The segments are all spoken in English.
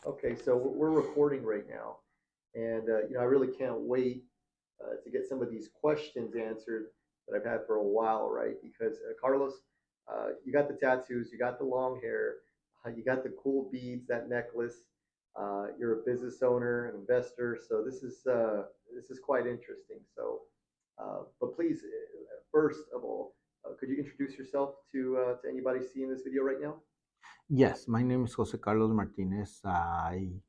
Okay, so we're recording right now, and I really can't wait to get some of these questions answered that I've had for a while, right? Because Carlos, you got the tattoos, you got the long hair, you got the cool beads, that necklace. You're a business owner, an investor, so this is quite interesting. So, but please, first of all, could you introduce yourself to anybody seeing this video right now? Yes, my name is Jose Carlos Martinez. I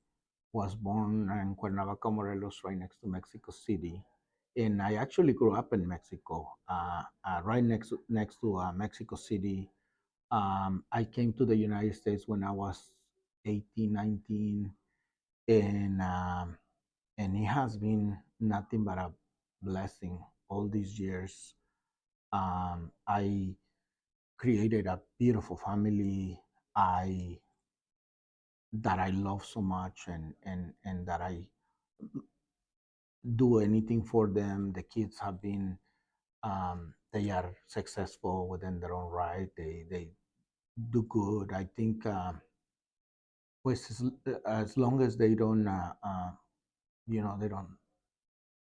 was born in Cuernavaca, Morelos, right next to Mexico City, and I actually grew up in Mexico, right next to Mexico City. I came to the United States when I was 18, 19, and it has been nothing but a blessing all these years. I created a beautiful family. I that I love so much, and that I do anything for them. The kids have been they are successful within their own right. They do good. I think pues as long as they don't they don't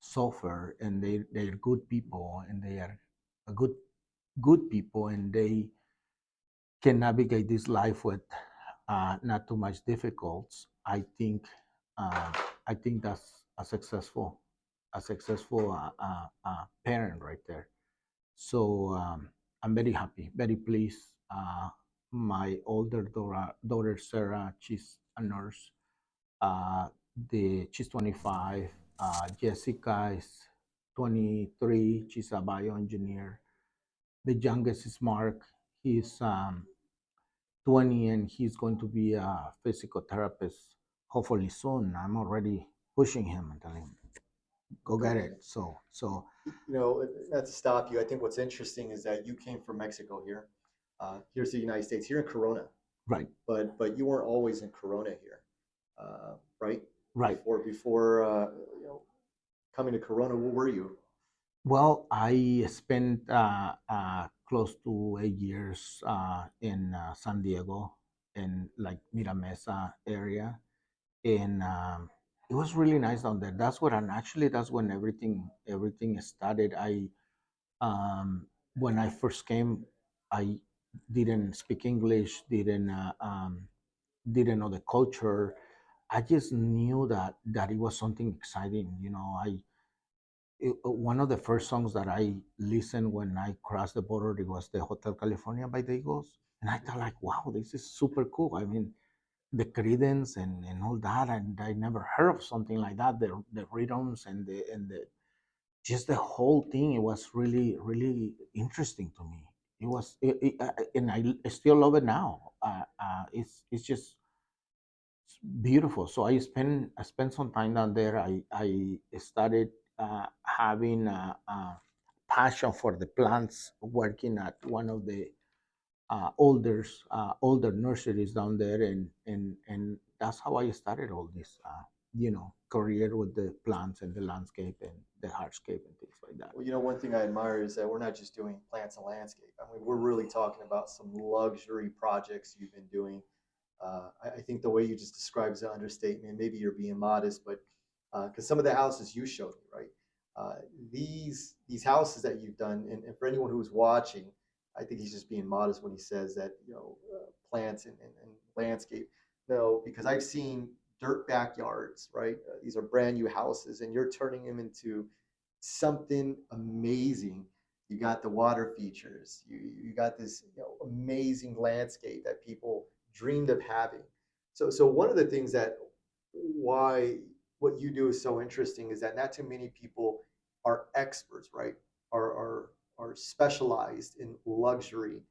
suffer, and they're good people, and they are a good people, and they can navigate this life with not too much difficulties. Uh, I think that's a successful parent right there. So I'm very happy, very pleased. My older daughter Sarah, she's a nurse. Uh, the she's 25. Jessica is 23. She's a bioengineer. The youngest is Mark. He's 20, and he's going to be a physical therapist hopefully soon. I'm already pushing him and telling him, go get Great. it. So Not to stop you, I think what's interesting is that you came from Mexico here. Here's the United States, here in Corona, right, but you weren't always in Corona here, right? right. Before coming to Corona, where were you? Well, I spent close to 8 years in San Diego, in like Mira Mesa area, and it was really nice down there. That's what, and actually, that's when everything started. When I first came, I didn't speak English, didn't know the culture. I just knew that it was something exciting. One of the first songs that I listened when I crossed the border, it was the Hotel California by the Eagles, and I thought like, wow, this is super cool. I mean, the credence and all that, and I never heard of something like that. The rhythms and the just the whole thing, it was really really interesting to me. And I still love it now. It's just beautiful. So I spent some time down there. I started having a passion for the plants, working at one of the older nurseries down there, and that's how I started all this career with the plants and the landscape and the hardscape and things like that. Well, one thing I admire is that we're not just doing plants and landscape. I mean, we're really talking about some luxury projects you've been doing. I think the way you just described is an understatement. Maybe you're being modest, but because some of the houses you showed me, right? These houses that you've done, and for anyone who's watching, I think he's just being modest when he says that plants and landscape. No, because I've seen dirt backyards, right? These are brand new houses, and you're turning them into something amazing. You got the water features. You got this amazing landscape that people dreamed of having. So one of the things that why what you do is so interesting is that not too many people are experts, right? Are specialized in luxury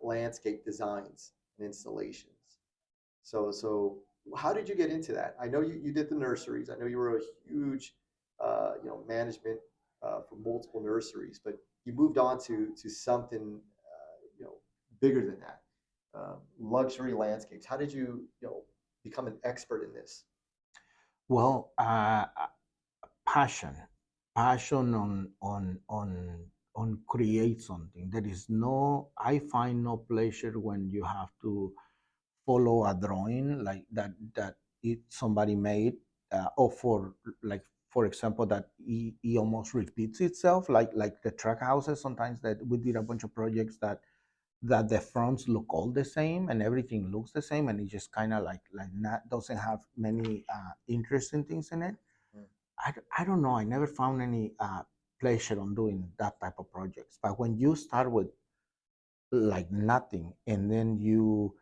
landscape designs and installations. So how did you get into that? I know you did the nurseries. I know you were a huge management for multiple nurseries, but you moved on to something bigger than that, luxury landscapes. How did you become an expert in this? Well, passion, passion on create something. There is no, I find no pleasure when you have to follow a drawing like that somebody made, or for like for example that he almost repeats itself like the track houses sometimes that we did a bunch of projects that the fronts look all the same and everything looks the same and it just kind of like not doesn't have many interesting things in it. Mm. I don't know. I never found any pleasure on doing that type of projects. But when you start with like nothing and then you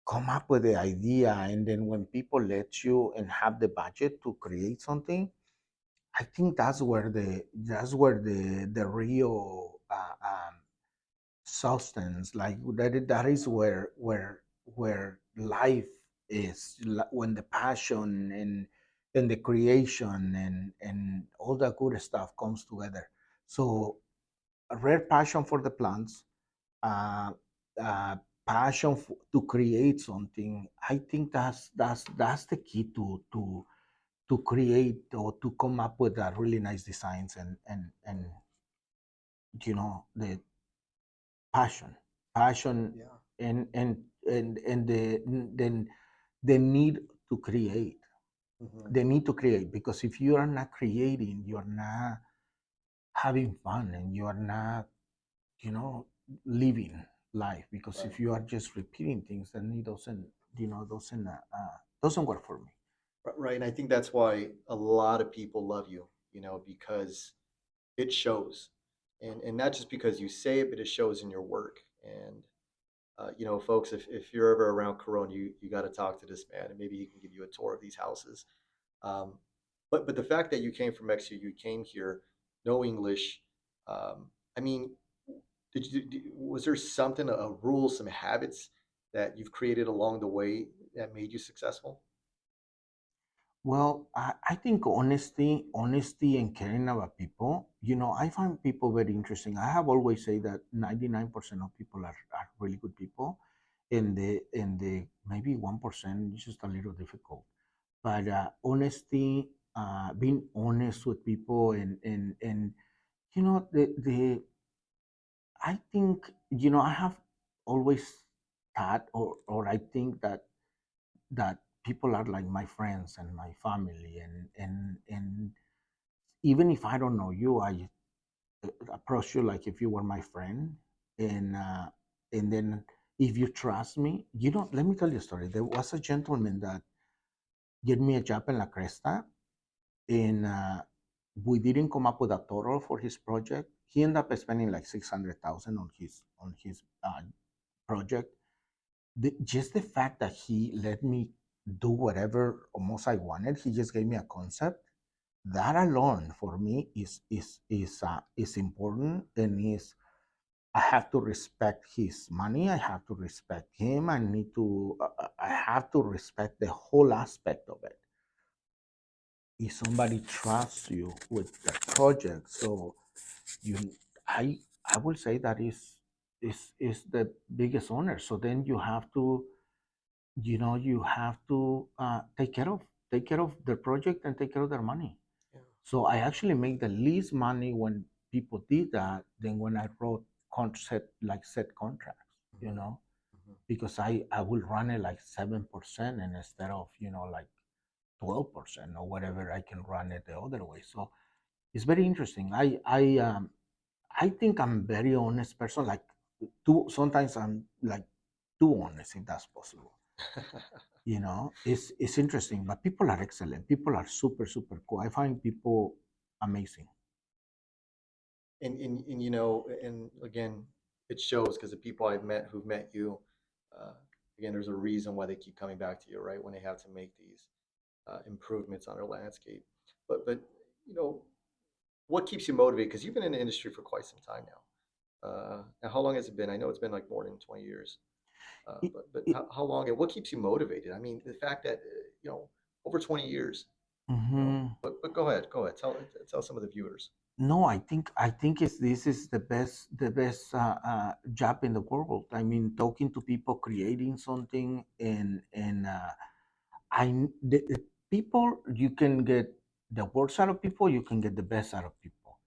come up with the idea and then when people let you and have the budget to create something, I think that's where the real substance like that is where life is when the passion and the creation and all the good stuff comes together. So a rare passion for the plants, uh, uh, passion to create something. I think that's the key to create or to come up with really nice designs and the passion, passion, Yeah. and the need to create, Hmm. the need to create. Because if you are not creating, you're not having fun and you are not, you know, living life. Because if Right. you are just repeating things, then it doesn't, doesn't work for me. Right. And I think that's why a lot of people love you, because it shows. And not just because you say it, but it shows in your work. And, folks, if you're ever around Corona, you got to talk to this man and maybe he can give you a tour of these houses. Um, but the fact that you came from Mexico, you came here, no English. I mean, was there something, a rule, some habits that you've created along the way that made you successful? Well, I think honesty and caring about people. I find people very interesting. I have always said that 99% of people are really good people, and the maybe 1% is just a little difficult. But honesty, being honest with people, and the I think I have always thought, or I think that people are like my friends and my family, and even if I don't know you, I approach you like if you were my friend, and then if you trust me, let me tell you a story. There was a gentleman that gave me a job in La Cresta, and we didn't come up with a total for his project. He ended up spending like 600,000 on his project. Just the fact that he let me do whatever almost I wanted, he just gave me a concept. That alone for me is important, and is I have to respect his money. I have to respect him. I have to respect the whole aspect of it. If somebody trusts you with the project, so you, I will say that is the biggest honor. So then you have to take care of the project and take care of their money. Yeah. So I actually make the least money when people did that than when I wrote set contracts, you Hmm. know, Hmm. because I will run it like 7% and instead of like 12% or whatever, I can run it the other way. So it's very interesting. I think I'm very honest person. Like too sometimes I'm like too honest if that's possible. It's interesting, but people are excellent. People are super super cool. I find people amazing. And again, it shows because the people I've met who've met you, uh, again, there's a reason why they keep coming back to you, right? When they have to make these improvements on their landscape. But you know, what keeps you motivated? Because you've been in the industry for quite some time now. And how long has it been? I know it's been like more than 20 years. It, But it, how long and what keeps you motivated? I mean, the fact that over 20 years. mhm. But go ahead, tell some of the viewers. No, I think this is the best job in the world. I mean, talking to people, creating something, and the people, you can get the worst out of people, you can get the best out of people.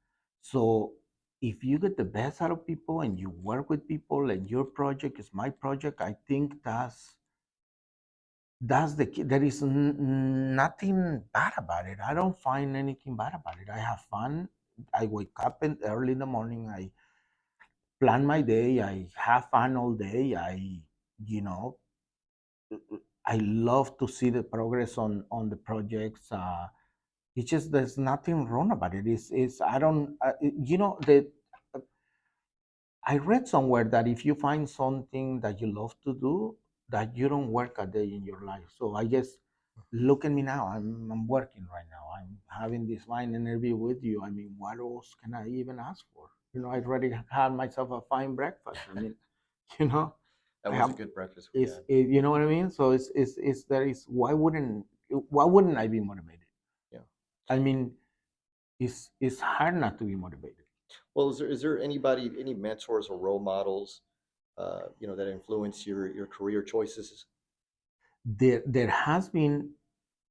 So if you get the best out of people and you work with people and your project is my project, I think that's the key. There is nothing bad about it. I don't find anything bad about it. I have fun. I wake up early in the morning. I plan my day. I have fun all day. You know, I love to see the progress on the projects. It's just there's nothing wrong about it. It's I don't you know the I read somewhere that if you find something that you love to do, that you don't work a day in your life. So I guess look at me now. I'm working right now. I'm having this fine interview with you. I mean, what else can I even ask for? I already had myself a fine breakfast. I mean, you know, That I was a have good breakfast we is had. you know what I mean. So it's there is why wouldn't I be motivated? Yeah. I mean, it's hard not to be motivated. Well, is there anybody, any mentors or role models, that influence your career choices? There has been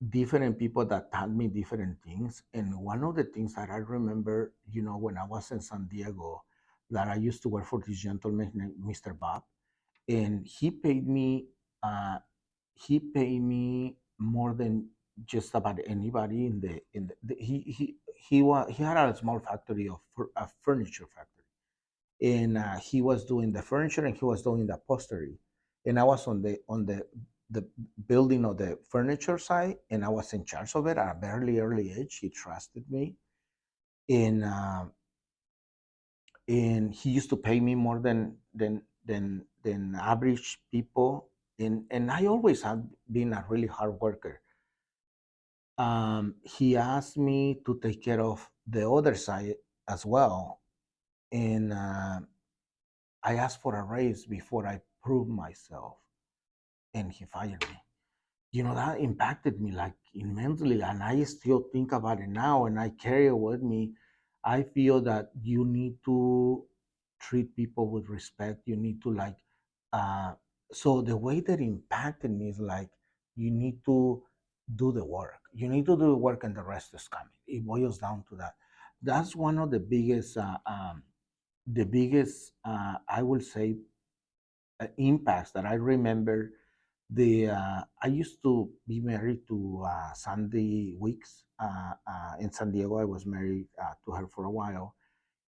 different people that taught me different things. And one of the things that I remember, when I was in San Diego, that I used to work for this gentleman named Mr. Bob, and uh, he paid me more than just about anybody he had a small factory a furniture factory, and he was doing the furniture and he was doing the upholstery, and I was on the building of the furniture side, and I was in charge of it at a very early age. He trusted me, and he used to pay me more than average people, and I always have been a really hard worker. He asked me to take care of the other side as well, and I asked for a raise before I proved myself, and he fired me. That impacted me like immensely, and I still think about it now, and I carry it with me. I feel that you need to treat people with respect. You need to like, uh, so the way that impacted me is like, you need to do the work. You need to do the work, and the rest is coming. It boils down to that. That's one of the biggest, I will say, impacts that I remember. I used to be married to Sandy Weeks in San Diego. I was married to her for a while,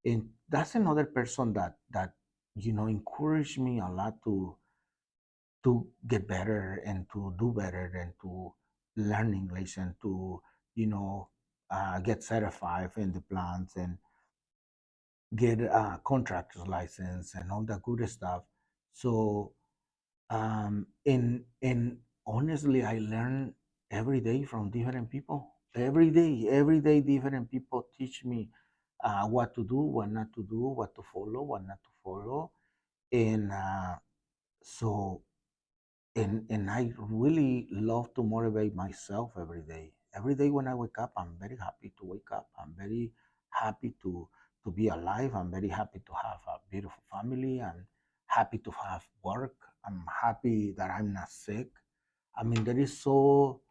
and that's another person that encouraged me a lot to get better and to do better and to learn English and to you know get certified in the plants and get a contractor's license and all that good stuff. So and honestly, I learn every day from different people. Every day, different people teach me what to do, what not to do, what to follow, what not to follow, and so and I really love to motivate myself every day. Every day when I wake up, I'm very happy to wake up. I'm very happy to be alive. I'm very happy to have a beautiful family. I'm happy to have work. I'm happy that I'm not sick. I mean, there is so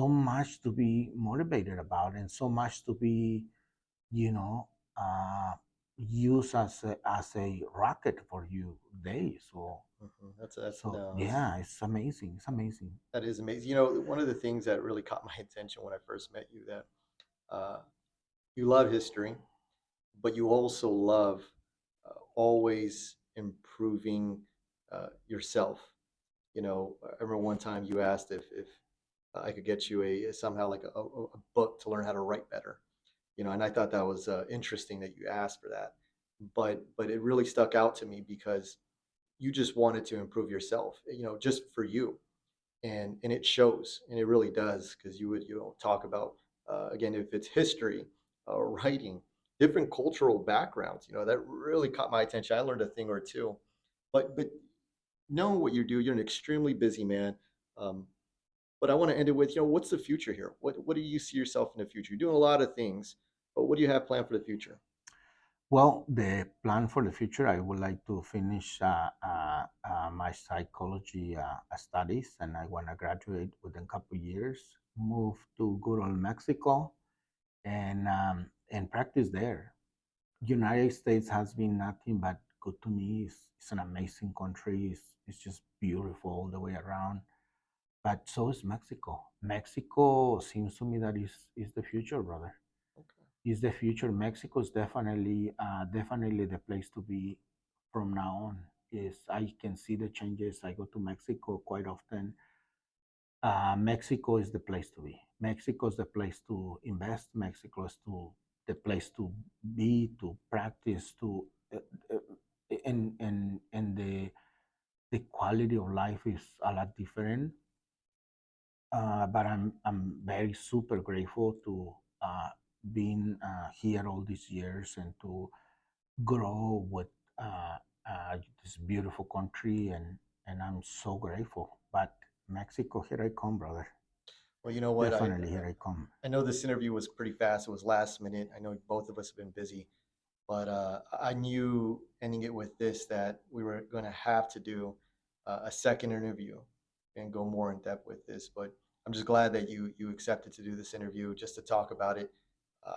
much to be motivated about, and so much to be, you know, uh, used as a rocket for you day. So That's so no, that's yeah, it's amazing. It's amazing. that is amazing. One of the things that really caught my attention when I first met you, that uh, you love history, but you also love always improving yourself. I remember one time you asked if I could get you somehow like a book to learn how to write better. And I thought that was interesting that you asked for that. But it really stuck out to me because you just wanted to improve yourself, just for you, and it shows, and it really does, because you talk about, again, if it's history, writing, different cultural backgrounds, that really caught my attention. I learned a thing or two, but knowing what you do, you're an extremely busy man. Um, but I want to end it with, what's the future here? What do you see yourself in the future? You're doing a lot of things, but what do you have planned for the future? Well, the plan for the future, I would like to finish my psychology studies, and I want to graduate within a couple of years, move to good old Mexico, and practice there. United States has been nothing but good to me. It's an amazing country. It's just beautiful all the way around. but so is Mexico. Mexico seems to me that is the future, brother. Okay. Is the future. Mexico is definitely the place to be from now on. Is I can see the changes. I go to Mexico quite often. Mexico is the place to be. Mexico is the place to invest. Mexico is the place to be, to practice, uh, and the quality of life is a lot different. But I'm very super grateful to being here all these years and to grow with uh, this beautiful country, and I'm so grateful. But Mexico, here I come, brother. Well, you know what? Definitely, here I come. I know this interview was pretty fast. It was last minute. I know both of us have been busy, but I knew ending it with this that we were going to have to do a second interview and go more in depth with this. But I'm just glad that you accepted to do this interview just to talk about it.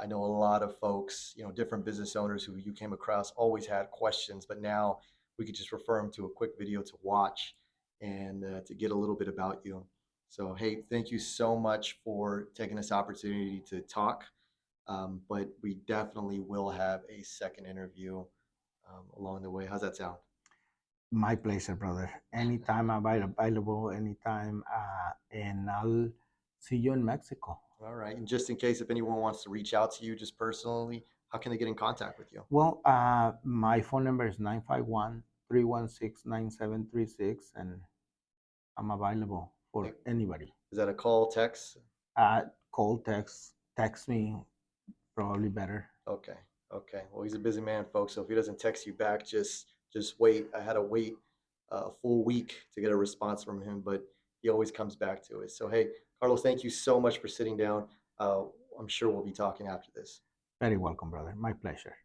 I know a lot of folks, different business owners who you came across always had questions, but now we could just refer them to a quick video to watch and to get a little bit about you. So, hey, thank you so much for taking this opportunity to talk. But we definitely will have a second interview along the way. How's that sound? My pleasure, brother. Anytime I'm available, anytime, and I'll see you in Mexico. All right. And just in case if anyone wants to reach out to you just personally, how can they get in contact with you? Well, my phone number is 951-316-9736, and I'm available for anybody. Is that a call, text? Call, text me, probably better. Okay. Okay. Well, he's a busy man, folks. So if he doesn't text you back, just wait. I had to wait a full week to get a response from him, but he always comes back to it. So hey, Carlos, thank you so much for sitting down. Uh, I'm sure we'll be talking after this. Very welcome, brother. My pleasure.